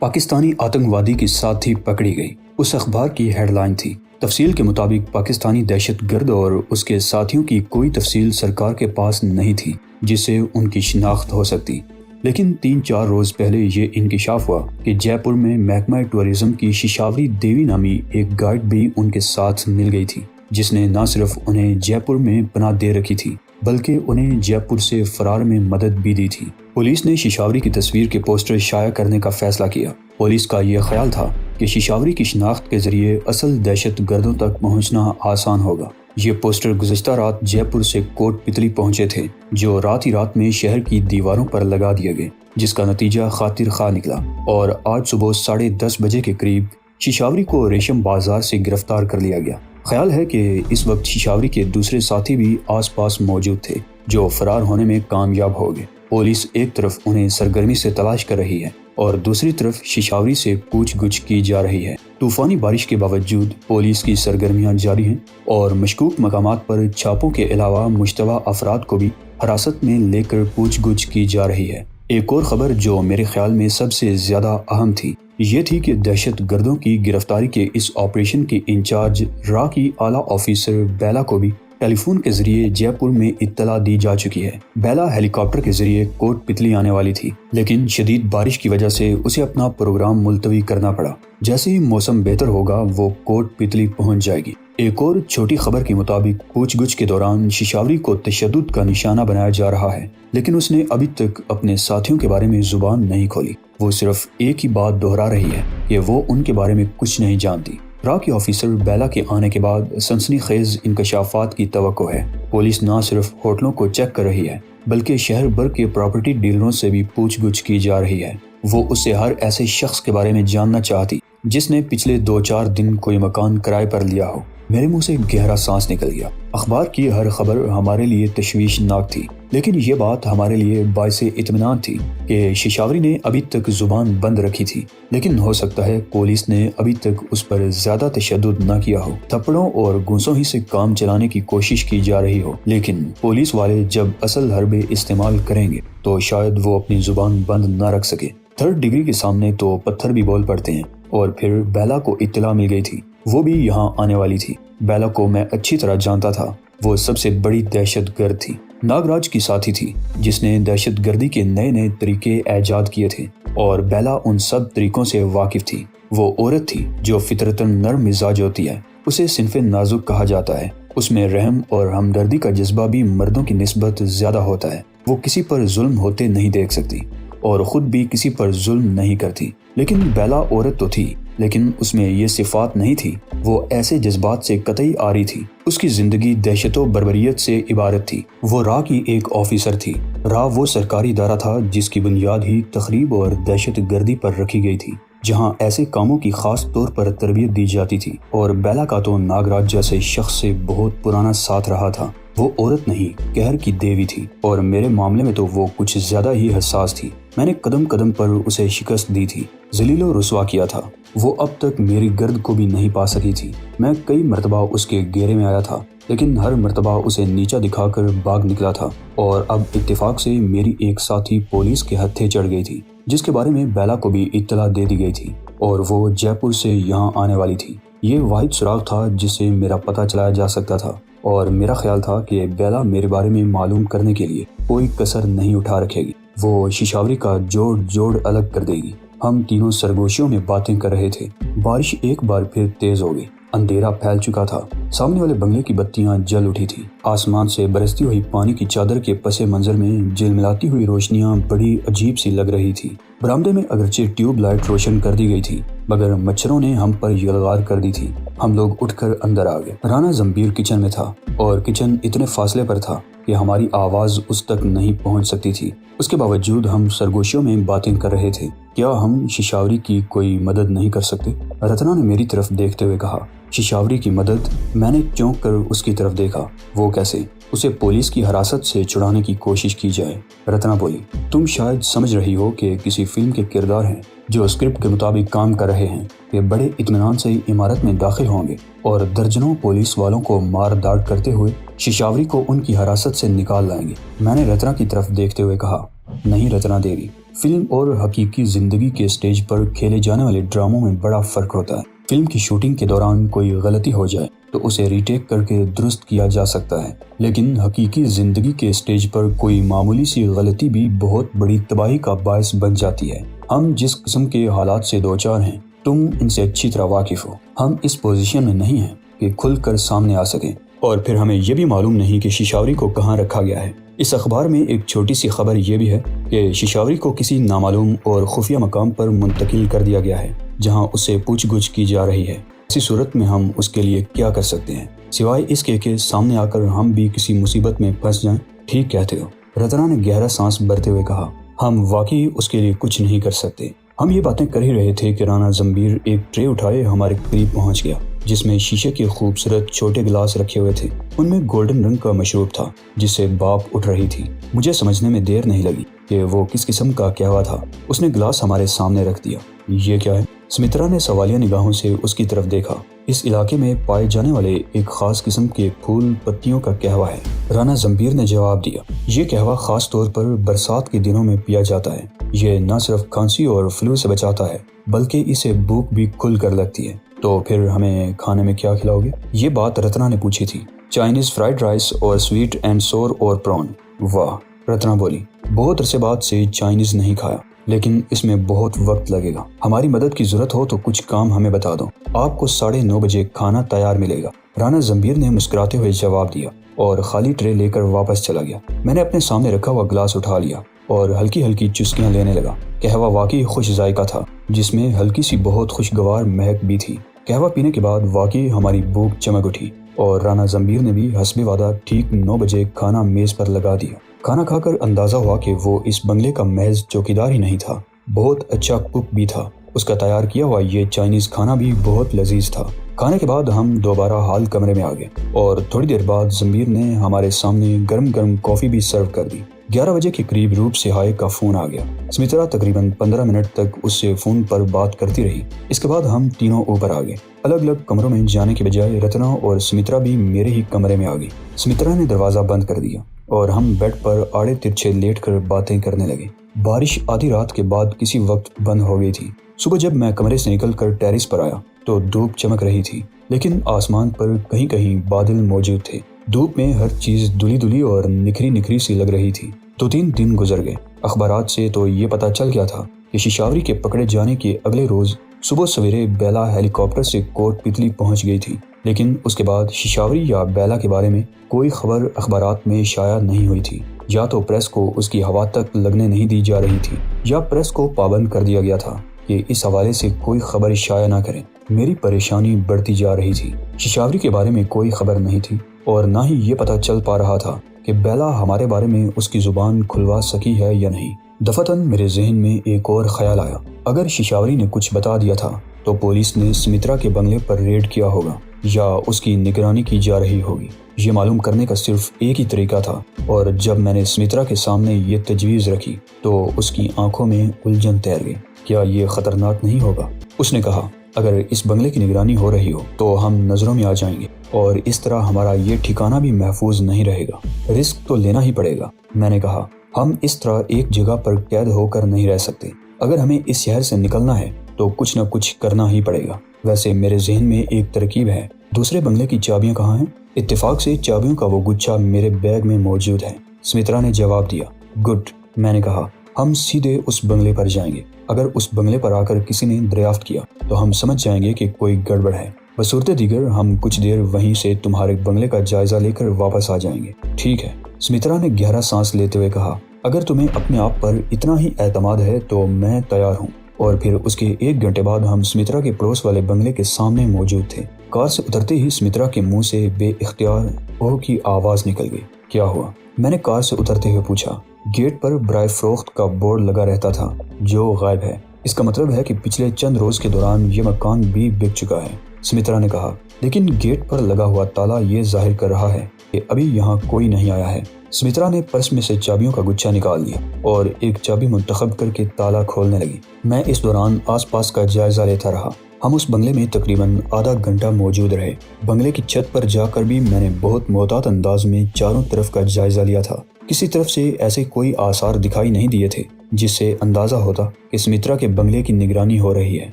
پاکستانی آتنکوادی کے ساتھی پکڑی گئی۔ اس اخبار کی ہیڈ لائن تھی، تفصیل کے مطابق پاکستانی دہشت گرد اور اس کے ساتھیوں کی کوئی تفصیل سرکار کے پاس نہیں تھی جس سے ان کی شناخت ہو سکتی۔ لیکن 3-4 روز پہلے یہ انکشاف ہوا کہ جے پور میں محکمہ ٹورازم کی ششاوری دیوی نامی ایک گائیڈ بھی ان کے ساتھ مل گئی تھی، جس نے نہ صرف انہیں جے پور میں پناہ دے رکھی تھی بلکہ انہیں جے پور سے فرار میں مدد بھی دی تھی۔ پولیس نے ششاوری کی تصویر کے پوسٹر شائع کرنے کا فیصلہ کیا۔ پولیس کا یہ خیال تھا کہ ششاوری کی شناخت کے ذریعے اصل دہشت گردوں تک پہنچنا آسان ہوگا۔ یہ پوسٹر گزشتہ رات جے پور سے کوٹ پتلی پہنچے تھے، جو رات ہی رات میں شہر کی دیواروں پر لگا دیے گئے، جس کا نتیجہ خاطر خواہ نکلا، اور آج صبح 10:30 بجے کے قریب ششاوری کو ریشم بازار سے گرفتار کر لیا گیا۔ خیال ہے کہ اس وقت ششاوری کے دوسرے ساتھی بھی آس پاس موجود تھے جو فرار ہونے میں کامیاب ہو گئے۔ پولیس ایک طرف انہیں سرگرمی سے تلاش کر رہی ہے اور دوسری طرف ششاوری سے پوچھ گچھ کی جا رہی ہے۔ طوفانی بارش کے باوجود پولیس کی سرگرمیاں جاری ہیں اور مشکوک مقامات پر چھاپوں کے علاوہ مشتبہ افراد کو بھی حراست میں لے کر پوچھ گچھ کی جا رہی ہے۔ ایک اور خبر جو میرے خیال میں سب سے زیادہ اہم تھی، یہ تھی کہ دہشت گردوں کی گرفتاری کے اس آپریشن کے انچارج را کی اعلیٰ آفیسر بیلا کو بھی ٹیلی فون کے ذریعے جے پور میں اطلاع دی جا چکی ہے۔ بیلا ہیلی کاپٹر کے ذریعے کوٹ پتلی آنے والی تھی، لیکن شدید بارش کی وجہ سے اسے اپنا پروگرام ملتوی کرنا پڑا۔ جیسے ہی موسم بہتر ہوگا وہ کوٹ پتلی پہنچ جائے گی۔ ایک اور چھوٹی خبر کے مطابق پوچھ گچھ کے دوران ششاوری کو تشدد کا نشانہ بنایا جا رہا ہے، لیکن اس نے ابھی تک اپنے ساتھیوں کے بارے میں زبان نہیں کھولی۔ وہ صرف ایک ہی بات دہرا رہی ہے کہ وہ ان کے بارے میں کچھ نہیں جانتی۔ را کی آفیسر بیلا کے آنے کے بعد سنسنی خیز انکشافات کی توقع ہے۔ پولیس نہ صرف ہوٹلوں کو چیک کر رہی ہے بلکہ شہر بھر کے پراپرٹی ڈیلروں سے بھی پوچھ گچھ کی جا رہی ہے۔ وہ اس سے ہر ایسے شخص کے بارے میں جاننا چاہتی جس نے پچھلے 2-4 دن کوئی مکان کرائے پر لیا ہو۔ میرے منہ سے گہرا سانس نکل گیا۔ اخبار کی ہر خبر ہمارے لیے تشویشناک تھی، لیکن یہ بات ہمارے لیے باعث اطمینان تھی کہ ششاوری نے ابھی تک زبان بند رکھی تھی، لیکن ہو سکتا ہے پولیس نے ابھی تک اس پر زیادہ تشدد نہ کیا ہو۔ تھپڑوں اور گونسوں ہی سے کام چلانے کی کوشش کی جا رہی ہو، لیکن پولیس والے جب اصل حربے استعمال کریں گے تو شاید وہ اپنی زبان بند نہ رکھ سکے۔ 3rd ڈگری کے سامنے تو پتھر بھی بول پڑتے ہیں، اور پھر بیلا کو اطلاع مل گئی تھی، وہ بھی یہاں آنے والی تھی۔ بیلا کو میں اچھی طرح جانتا تھا، وہ سب سے بڑی دہشت گرد تھی، ناگراج کی ساتھی تھی جس نے دہشت گردی کے نئے طریقے ایجاد کیے تھے، اور بیلا ان سب طریقوں سے واقف تھی۔ وہ عورت تھی جو فطرتاً نرم مزاج ہوتی ہے، اسے صنف نازک کہا جاتا ہے۔ اس میں رحم اور ہمدردی کا جذبہ بھی مردوں کی نسبت زیادہ ہوتا ہے۔ وہ کسی پر ظلم ہوتے نہیں دیکھ سکتی اور خود بھی کسی پر ظلم نہیں کرتی۔ لیکن بیلا عورت تو تھی، لیکن اس میں یہ صفات نہیں تھی۔ وہ ایسے جذبات سے قطعی عاری تھی۔ اس کی زندگی دہشت و بربریت سے عبارت تھی۔ وہ را کی ایک آفیسر تھی۔ را وہ سرکاری ادارہ تھا جس کی بنیاد ہی تخریب اور دہشت گردی پر رکھی گئی تھی، جہاں ایسے کاموں کی خاص طور پر تربیت دی جاتی تھی، اور بیلا کا تو ناگراج جیسے شخص سے بہت پرانا ساتھ رہا تھا۔ وہ عورت نہیں، قہر کی دیوی تھی، اور میرے معاملے میں تو وہ کچھ زیادہ ہی حساس تھی۔ میں نے قدم قدم پر اسے شکست دی تھی، ذلیل و رسوا کیا تھا۔ وہ اب تک میری گرد کو بھی نہیں پا سکی تھی۔ میں کئی مرتبہ اس کے گھیرے میں آیا تھا، لیکن ہر مرتبہ اسے نیچا دکھا کر بھاگ نکلا تھا، اور اب اتفاق سے میری ایک ساتھی پولیس کے ہتھے چڑھ گئی تھی، جس کے بارے میں بیلا کو بھی اطلاع دے دی گئی تھی، اور وہ جے پور سے یہاں آنے والی تھی۔ یہ واحد سراغ تھا جس سے میرا پتہ چلایا جا سکتا تھا، اور میرا خیال تھا کہ بیلا میرے بارے میں معلوم کرنے کے لیے کوئی کسر نہیں اٹھا رکھے گی۔ وہ ششاوری کا جوڑ الگ کر دے گی۔ ہم تینوں سرگوشیوں میں باتیں کر رہے تھے۔ بارش ایک بار پھر تیز ہو گئی۔ اندھیرا پھیل چکا تھا۔ سامنے والے بنگلے کی بتیاں جل اٹھی تھی۔ آسمان سے برستی ہوئی پانی کی چادر کے پس منظر میں جلملاتی ہوئی روشنیاں بڑی عجیب سی لگ رہی تھی۔ برآمدے میں اگرچہ ٹیوب لائٹ روشن کر دی گئی تھی، مگر مچھروں نے ہم پر یلغار کر دی تھی۔ ہم لوگ اٹھ کر اندر آ گئے۔ رانا زمبیر کچن میں تھا، اور کچن اتنے فاصلے پر تھا کہ ہماری آواز اس تک نہیں پہنچ سکتی تھی۔ اس کے باوجود ہم سرگوشیوں میں باتیں کر رہے تھے۔ کیا ہم ششاوری کی کوئی مدد نہیں کر سکتے؟ رتنا نے میری طرف دیکھتے ہوئے کہا۔ ششاوری کی مدد؟ میں نے چونک کر اس کی طرف دیکھا۔ وہ کیسے؟ اسے پولیس کی حراست سے چھڑانے کی کوشش کی جائے۔ رتنا بولی، تم شاید سمجھ رہی ہو کہ کسی فلم کے کردار ہیں جو اسکرپٹ کے مطابق کام کر رہے ہیں، کہ بڑے اطمینان سے عمارت میں داخل ہوں گے اور درجنوں پولیس والوں کو مار داڑ کرتے ہوئے ششاوری کو ان کی حراست سے نکال لائیں گے۔ میں نے رتنا کی طرف دیکھتے ہوئے کہا، نہیں رتنا دیوی، فلم اور حقیقی زندگی کے سٹیج پر کھیلے جانے والے ڈراموں میں بڑا فرق ہوتا ہے۔ فلم کی شوٹنگ کے دوران کوئی غلطی ہو جائے تو اسے ری ٹیک کر کے درست کیا جا سکتا ہے، لیکن حقیقی زندگی کے سٹیج پر کوئی معمولی سی غلطی بھی بہت بڑی تباہی کا باعث بن جاتی ہے۔ ہم جس قسم کے حالات سے دوچار ہیں، تم ان سے اچھی طرح واقف ہو۔ ہم اس پوزیشن میں نہیں ہیں کہ کھل کر سامنے آ سکیں، اور پھر ہمیں یہ بھی معلوم نہیں کہ ششاوری کو کہاں رکھا گیا ہے۔ اس اخبار میں ایک چھوٹی سی خبر یہ بھی ہے کہ ششاوری کو کسی نامعلوم اور خفیہ مقام پر منتقل کر دیا گیا ہے، جہاں اس سے پوچھ گچھ کی جا رہی ہے۔ اسی صورت میں ہم اس کے لیے کیا کر سکتے ہیں، سوائے اس کے کہ سامنے آ کر ہم بھی کسی مصیبت میں پھنس جائیں؟ ٹھیک کہتے ہو، رتنا نے گہرا سانس بھرتے ہوئے کہا۔ ہم واقعی اس کے لیے کچھ نہیں کر سکتے۔ ہم یہ باتیں کر ہی رہے تھے کہ رانا زمبیر ایک ٹرے اٹھائے ہمارے قریب پہنچ گیا، جس میں شیشے کے خوبصورت چھوٹے گلاس رکھے ہوئے تھے۔ ان میں گولڈن رنگ کا مشروب تھا جس سے بھاپ اٹھ رہی تھی۔ مجھے سمجھنے میں دیر نہیں لگی کہ وہ کس قسم کا قہوہ تھا۔ اس نے گلاس ہمارے سامنے رکھ دیا۔ یہ کیا ہے؟ سمترا نے سوالیہ نگاہوں سے اس کی طرف دیکھا۔ اس علاقے میں پائے جانے والے ایک خاص قسم کے پھول پتیوں کا قہوہ ہے، رانا زمبیر نے جواب دیا۔ یہ قہوہ خاص طور پر برسات کے دنوں میں پیا جاتا ہے۔ یہ نہ صرف کھانسی اور فلو سے بچاتا ہے بلکہ اسے بھوک بھی کھل کر لگتی ہے۔ تو پھر ہمیں کھانے میں کیا کھلاؤ گے؟ یہ بات رتنا نے پوچھی تھی۔ چائنیز فرائیڈ رائس اور سویٹ اینڈ سور اور پرون۔ واہ، رتنا بولی، بہت عرصے بعد سے چائنیز نہیں کھایا، لیکن اس میں بہت وقت لگے گا۔ ہماری مدد کی ضرورت ہو تو کچھ کام ہمیں بتا دو۔ آپ کو 9:30 بجے کھانا تیار ملے گا، رانا زمبیر نے مسکراتے ہوئے جواب دیا اور خالی ٹرے لے کر واپس چلا گیا۔ میں نے اپنے سامنے رکھا ہوا گلاس اٹھا لیا اور ہلکی ہلکی چسکیاں لینے لگا۔ قہوہ واقعی خوش ذائقہ تھا، جس میں ہلکی سی بہت خوشگوار مہک بھی تھی۔ قہوہ پینے کے بعد واقعی ہماری بھوک چمک اٹھی اور رانا زمبیر نے بھی حسب وعدہ ٹھیک 9 بجے کھانا میز پر لگا دیا۔ کھانا کھا کر اندازہ ہوا کہ وہ اس بنگلے کا محض چوکیدار ہی نہیں تھا، بہت اچھا کک بھی تھا۔ اس کا تیار کیا ہوا یہ چائنیز کھانا بھی بہت لذیذ تھا۔ کھانے کے بعد ہم دوبارہ ہال کمرے میں آ گئے اور تھوڑی دیر بعد زمبیر نے ہمارے سامنے گرم گرم کافی بھی سرو کر دی۔ 11 بجے کے قریب روپ سہائے کا فون آ گیا۔ سمترا تقریباً 15 منٹ تک اس سے فون پر بات کرتی رہی۔ اس کے بعد ہم تینوں اوپر آ گئے۔ الگ الگ کمروں میں جانے کے بجائے رتنا اور سمترا بھی میرے ہی کمرے میں آ گئی۔ سمترا نے دروازہ بند کر دیا اور ہم بیڈ پر آڑے ترچھے لیٹ کر باتیں کرنے لگے۔ بارش آدھی رات کے بعد کسی وقت بند ہو گئی تھی۔ صبح جب میں کمرے سے نکل کر ٹیرس پر آیا تو دھوپ چمک رہی تھی، لیکن آسمان پر کہیں کہیں بادل موجود تھے۔ دھوپ میں ہر چیز دھلی دھلی اور نکھری نکھری سی لگ رہی تھی۔ 2-3 دن گزر گئے۔ اخبارات سے تو یہ پتہ چل گیا تھا کہ ششاوری کے پکڑے جانے کے اگلے روز صبح سویرے بیلا ہیلی کاپٹر سے کوٹ پتلی پہنچ گئی تھی، لیکن اس کے بعد ششاوری یا بیلا کے بارے میں کوئی خبر اخبارات میں شائع نہیں ہوئی تھی۔ یا تو پریس کو اس کی ہوا تک لگنے نہیں دی جا رہی تھی، یا پریس کو پابند کر دیا گیا تھا کہ اس حوالے سے کوئی خبر شائع نہ کریں۔ میری پریشانی بڑھتی جا رہی تھی۔ ششاوری کے بارے میں کوئی خبر نہیں تھی اور نہ ہی یہ پتہ چل پا رہا تھا کہ بیلا ہمارے بارے میں اس کی زبان کھلوا سکی ہے یا نہیں۔ دفعتاً میرے ذہن میں ایک اور خیال آیا، اگر ششاوری نے کچھ بتا دیا تھا تو پولیس نے سمترا کے بنگلے پر ریڈ کیا ہوگا یا اس کی نگرانی کی جا رہی ہوگی۔ یہ معلوم کرنے کا صرف ایک ہی طریقہ تھا، اور جب میں نے سمترا کے سامنے یہ تجویز رکھی تو اس کی آنکھوں میں الجھن تیر گئی۔ کیا یہ خطرناک نہیں ہوگا؟ اس نے کہا، اگر اس بنگلے کی نگرانی ہو رہی ہو تو ہم نظروں میں آ جائیں گے اور اس طرح ہمارا یہ ٹھکانہ بھی محفوظ نہیں رہے گا۔ رسک تو لینا ہی پڑے گا، میں نے کہا۔ ہم اس طرح ایک جگہ پر قید ہو کر نہیں رہ سکتے۔ اگر ہمیں اس شہر سے نکلنا ہے تو کچھ نہ کچھ کرنا ہی پڑے گا۔ ویسے میرے ذہن میں ایک ترکیب ہے۔ دوسرے بنگلے کی چابیاں کہاں ہیں؟ اتفاق سے چابیوں کا وہ گچھا میرے بیگ میں موجود ہے، سمترا نے جواب دیا۔ گڈ، میں نے کہا، ہم سیدھے اس بنگلے پر جائیں گے۔ اگر اس بنگلے پر آ کر کسی نے دریافت کیا تو ہم سمجھ جائیں گے کہ کوئی گڑبڑ ہے۔ بصورت دیگر ہم کچھ دیر وہیں سے تمہارے بنگلے کا جائزہ لے کر واپس آ جائیں گے۔ ٹھیک ہے، سمترا نے گہرا سانس لیتے ہوئے کہا۔ اگر تمہیں اپنے آپ پر اتنا ہی اعتماد ہے تو میں تیار ہوں۔ اور پھر اس کے 1 گھنٹے بعد ہم سمترا کے پڑوس والے بنگلے کے سامنے موجود تھے۔ کار سے اترتے ہی سمترا کے منہ سے بے اختیار اوہ کی آواز نکل گئی۔ کیا ہوا؟ میں نے کار سے اترتے ہوئے پوچھا۔ گیٹ پر برائے فروخت کا بورڈ لگا رہتا تھا جو غائب ہے۔ اس کا مطلب ہے کہ پچھلے چند روز کے دوران یہ مکان بھی بک چکا ہے، سمترا نے کہا، لیکن گیٹ پر لگا ہوا تالا یہ ظاہر کر رہا ہے کہ ابھی یہاں کوئی نہیں آیا ہے۔ سمترا نے پرس میں سے چابیوں کا گچھا نکال لیا اور ایک چابی منتخب کر کے تالا کھولنے لگی۔ میں اس دوران آس پاس کا جائزہ لیتا رہا۔ ہم اس بنگلے میں تقریباً آدھا گھنٹہ موجود رہے۔ بنگلے کی چھت پر جا کر بھی میں نے بہت محتاط انداز میں چاروں طرف کا جائزہ لیا تھا۔ کسی طرف سے ایسے کوئی آثار دکھائی نہیں دیے تھے جس سے اندازہ ہوتا کہ سمترا کے بنگلے کی نگرانی ہو رہی ہے،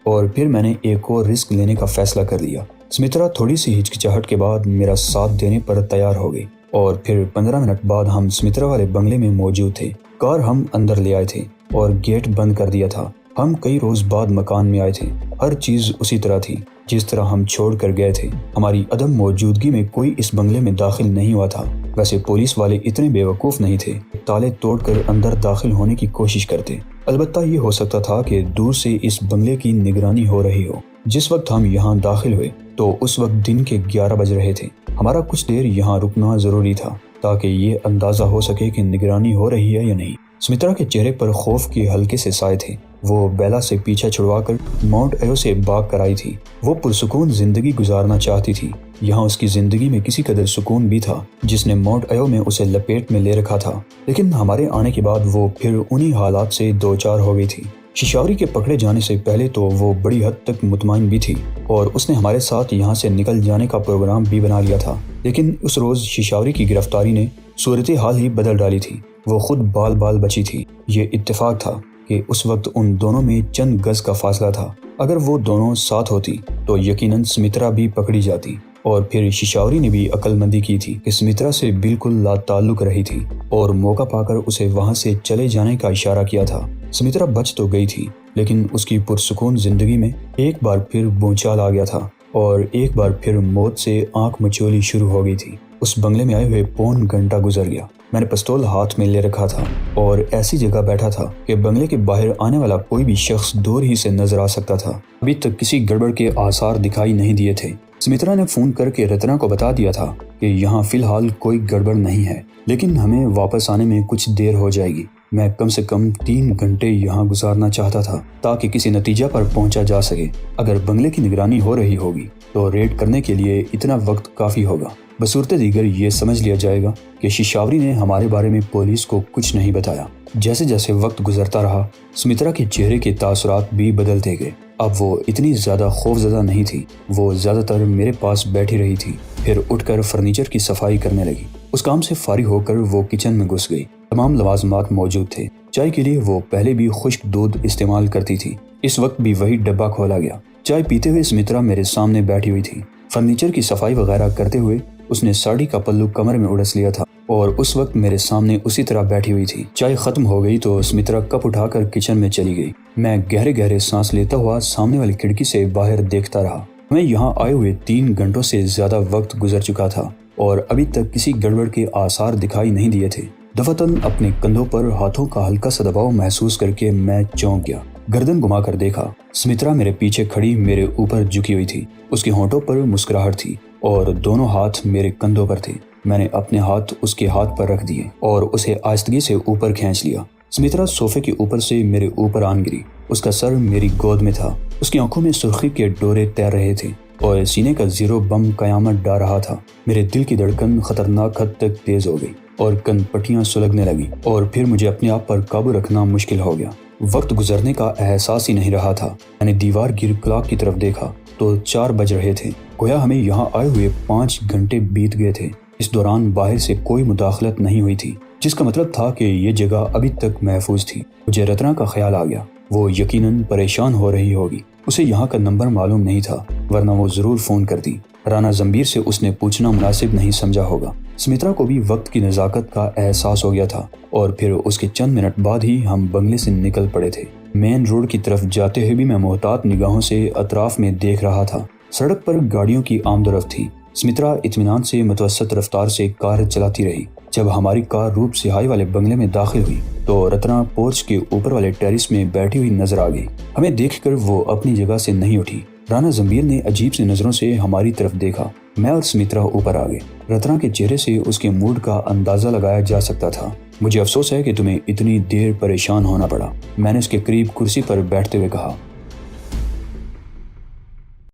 اور پھر میں نے ایک اور رسک لینے کا فیصلہ کر لیا۔ سمترا تھوڑی سی ہچکچاہٹ کے بعد میرا ساتھ دینے پر تیار ہو گئی، اور پھر 15 منٹ بعد ہم سمترا والے بنگلے میں موجود تھے۔ کار ہم اندر لے آئے تھے اور گیٹ بند کر دیا تھا۔ ہم کئی روز بعد مکان میں آئے تھے۔ ہر چیز اسی طرح تھی جس طرح ہم چھوڑ کر گئے تھے۔ ہماری عدم موجودگی میں کوئی اس بنگلے میں داخل نہیں ہوا تھا۔ ویسے پولیس والے اتنے بے وقوف نہیں تھے، تالے توڑ کر اندر داخل ہونے کی کوشش کرتے۔ البتہ یہ ہو سکتا تھا کہ دور سے اس بنگلے کی نگرانی ہو رہی ہو۔ جس وقت ہم یہاں داخل ہوئے تو اس وقت دن کے 11 بج رہے تھے۔ ہمارا کچھ دیر یہاں رکنا ضروری تھا تاکہ یہ اندازہ ہو سکے کہ نگرانی ہو رہی ہے یا نہیں۔ سمترا کے چہرے پر خوف کے ہلکے سے سائے تھے۔ وہ بیلا سے پیچھا چھڑوا کر ماؤنٹ ایو سے بھاگ کر آئی تھی۔ وہ پرسکون زندگی گزارنا چاہتی تھی۔ یہاں اس کی زندگی میں کسی قدر سکون بھی تھا جس نے ماؤنٹ ایو میں اسے لپیٹ میں لے رکھا تھا، لیکن ہمارے آنے کے بعد وہ پھر انہی حالات سے دوچار ہو گئی تھی۔ ششاوری کے پکڑے جانے سے پہلے تو وہ بڑی حد تک مطمئن بھی تھی اور اس نے ہمارے ساتھ یہاں سے نکل جانے کا پروگرام بھی بنا لیا تھا، لیکن اس روز ششاوری کی گرفتاری نے صورتحال ہی بدل ڈالی تھی۔ وہ خود بال بال بچی تھی۔ یہ اتفاق تھا کہ اس وقت ان دونوں میں چند گز کا فاصلہ تھا۔ اگر وہ دونوں ساتھ ہوتی تو یقیناً سمترا بھی پکڑی جاتی، اور پھر ششاوری نے بھی عقل مندی کی تھی کہ سمترا سے بالکل لا تعلق رہی تھی اور موقع پا کر اسے وہاں سے چلے جانے کا اشارہ کیا تھا۔ سمترا بچ تو گئی تھی، لیکن اس کی پرسکون زندگی میں ایک بار پھر بھونچال آ گیا تھا، اور ایک بار پھر موت سے آنکھ مچولی شروع ہو گئی تھی۔ اس بنگلے میں آئے ہوئے پون گھنٹہ گزر گیا۔ میں نے پستول ہاتھ میں لے رکھا تھا اور ایسی جگہ بیٹھا تھا کہ بنگلے کے باہر آنے والا کوئی بھی شخص دور ہی سے نظر آ سکتا تھا۔ ابھی تک کسی گڑبڑ کے آثار دکھائی نہیں دیے تھے۔ سمترا نے فون کر کے رتنا کو بتا دیا تھا کہ یہاں فی الحال کوئی گڑبڑ نہیں ہے، لیکن ہمیں واپس آنے میں کچھ دیر ہو جائے گی۔ میں کم سے کم 3 گھنٹے یہاں گزارنا چاہتا تھا تاکہ کسی نتیجہ پر پہنچا جا سکے۔ اگر بنگلے کی نگرانی ہو رہی ہوگی تو ریڈ کرنے کے لیے اتنا وقت کافی ہوگا۔ بصورت دیگر یہ سمجھ لیا جائے گا کہ ششاوری نے ہمارے بارے میں پولیس کو کچھ نہیں بتایا۔ جیسے جیسے وقت گزرتا رہا، سمترا کے چہرے کے تاثرات بھی بدلتے گئے۔ اب وہ اتنی زیادہ خوفزدہ نہیں تھی۔ وہ زیادہ تر میرے پاس بیٹھی رہی تھی، پھر اٹھ کر فرنیچر کی صفائی کرنے لگی۔ اس کام سے فارغ ہو کر وہ کچن میں گھس گئی۔ تمام لوازمات موجود تھے۔ چائے کے لیے وہ پہلے بھی خشک دودھ استعمال کرتی تھی۔ اس وقت بھی وہی ڈبہ کھولا گیا۔ چائے پیتے ہوئے سمترا میرے سامنے بیٹھی ہوئی تھی۔ فرنیچر کی صفائی وغیرہ کرتے ہوئے اس نے ساڑی کا پلو کمر میں اڑس لیا تھا اور اس وقت میرے سامنے اسی طرح بیٹھی ہوئی تھی۔ چائے ختم ہو گئی تو سمترا کپ اٹھا کر کچن میں چلی گئی۔ میں گہرے گہرے سانس لیتا ہوا سامنے والی کھڑکی سے باہر دیکھتا رہا۔ ہمیں یہاں آئے ہوئے 3 گھنٹوں سے زیادہ وقت گزر چکا تھا اور ابھی تک کسی گڑبڑ کے آثار دکھائی نہیں دیے تھے۔ دفعتاً اپنے کندھوں پر ہاتھوں کا ہلکا سا دباؤ محسوس کر کے میں چونک گیا۔ گردن گھما کر دیکھا، سمترا میرے پیچھے کھڑی میرے اوپر جھکی ہوئی تھی۔ اس کے ہونٹوں پر مسکراہٹ تھی اور دونوں ہاتھ میرے کندھوں پر تھے۔ میں نے اپنے ہاتھ اس کے ہاتھ پر رکھ دیے اور اسے آہستگی سے اوپر کھینچ لیا۔ سمترا صوفے کے اوپر سے میرے اوپر آن گری۔ اس کا سر میری گود میں تھا۔ اس کی آنکھوں میں سرخی کے ڈورے تیر رہے تھے اور سینے کا زیرو بم قیامت ڈال رہا تھا۔ میرے دل کی دھڑکن خطرناک حد تک تیز ہو گئی اور کن پٹیاں سلگنے لگی، اور پھر مجھے اپنے آپ پر قابو رکھنا مشکل ہو گیا۔ وقت گزرنے کا احساس ہی نہیں رہا تھا۔ میں نے دیوار گیر کلاک کی طرف دیکھا تو 4 بج رہے تھے۔ گویا ہمیں یہاں آئے ہوئے 5 گھنٹے بیت گئے تھے۔ اس دوران باہر سے کوئی مداخلت نہیں ہوئی تھی، جس کا مطلب تھا کہ یہ جگہ ابھی تک محفوظ تھی۔ مجھے رتنا کا خیال آ گیا۔ وہ یقیناً پریشان ہو رہی ہوگی۔ اسے یہاں کا نمبر معلوم نہیں تھا، ورنہ وہ ضرور فون کرتی۔ رانا زمبیر سے اس نے پوچھنا مناسب نہیں سمجھا ہوگا۔ سمترا کو بھی وقت کی نزاکت کا احساس ہو گیا تھا، اور پھر اس کے چند منٹ بعد ہی ہم بنگلے سے نکل پڑے تھے۔ مین روڈ کی طرف جاتے ہوئے بھی میں محتاط نگاہوں سے اطراف میں دیکھ رہا تھا۔ سڑک پر گاڑیوں کی آمد و رفت تھی۔ سمترا اطمینان سے متوسط رفتار سے کار چلاتی رہی۔ جب ہماری کار روپ سہائی والے بنگلے میں داخل ہوئی تو رتنا پورچ کے اوپر والے ٹیرس میں بیٹھی ہوئی نظر آ گئی۔ ہمیں دیکھ کر وہ اپنی جگہ سے نہیں اٹھی۔ رانا زمبیر نے عجیب سی نظروں سے ہماری طرف دیکھا۔ میں اور سمترا اوپر آ گئے۔ رتنا کے چہرے سے اس کے موڈ کا اندازہ لگایا جا سکتا تھا۔ مجھے افسوس ہے کہ تمہیں اتنی دیر پریشان ہونا پڑا، میں نے اس کے قریب کرسی پر بیٹھتے ہوئے کہا۔